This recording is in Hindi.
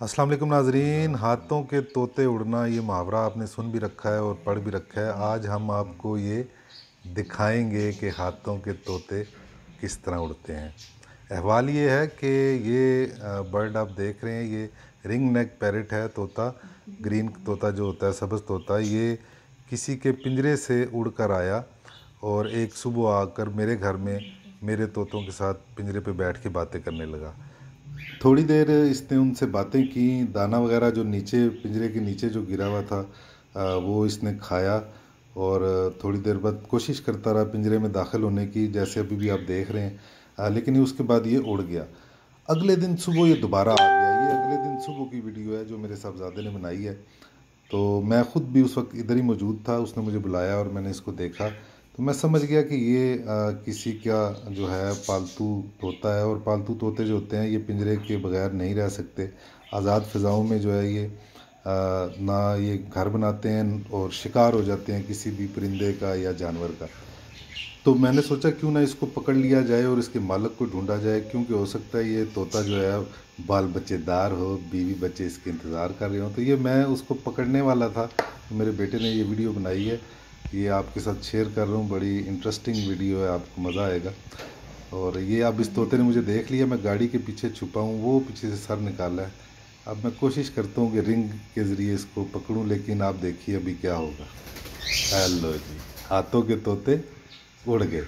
अस्सलाम वालेकुम नाजरीन। हाथों के तोते उड़ना, ये मुहावरा आपने सुन भी रखा है और पढ़ भी रखा है। आज हम आपको ये दिखाएंगे कि हाथों के तोते किस तरह उड़ते हैं। अहवाल ये है कि ये बर्ड आप देख रहे हैं, ये रिंग नेक पैरेट है, तोता, ग्रीन तोता जो होता है, सब्ज़ तोता। ये किसी के पिंजरे से उड़कर आया और एक सुबह आकर मेरे घर में मेरे तोतों के साथ पिंजरे पे बैठ के बातें करने लगा। थोड़ी देर इसने उनसे बातें की, दाना वगैरह जो नीचे पिंजरे के नीचे जो गिरा हुआ था वो इसने खाया और थोड़ी देर बाद कोशिश करता रहा पिंजरे में दाखिल होने की, जैसे अभी भी आप देख रहे हैं। लेकिन उसके बाद ये उड़ गया। अगले दिन सुबह ये दोबारा आ गया। ये अगले दिन सुबह की वीडियो है जो मेरे साहबजादे ने बनाई है। तो मैं ख़ुद भी उस वक्त इधर ही मौजूद था, उसने मुझे बुलाया और मैंने इसको देखा तो मैं समझ गया कि ये किसी का जो है पालतू तोता है। और पालतू तोते जो होते हैं ये पिंजरे के बगैर नहीं रह सकते। आज़ाद फ़िज़ाओं में जो है ये ना ये घर बनाते हैं और शिकार हो जाते हैं किसी भी परिंदे का या जानवर का। तो मैंने सोचा क्यों ना इसको पकड़ लिया जाए और इसके मालिक को ढूंढा जाए, क्योंकि हो सकता है ये तोता जो है बाल बच्चेदार हो, बीवी बच्चे इसके इंतज़ार कर रहे हो। तो ये मैं उसको पकड़ने वाला था, तो मेरे बेटे ने ये वीडियो बनाई है, ये आपके साथ शेयर कर रहा हूँ। बड़ी इंटरेस्टिंग वीडियो है, आपको मज़ा आएगा। और ये अब इस तोते ने मुझे देख लिया, मैं गाड़ी के पीछे छुपा हूँ, वो पीछे से सर निकाला है। अब मैं कोशिश करता हूँ कि रिंग के ज़रिए इसको पकड़ूँ, लेकिन आप देखिए अभी क्या होगा। हेलो जी, हाथों के तोते उड़ गए।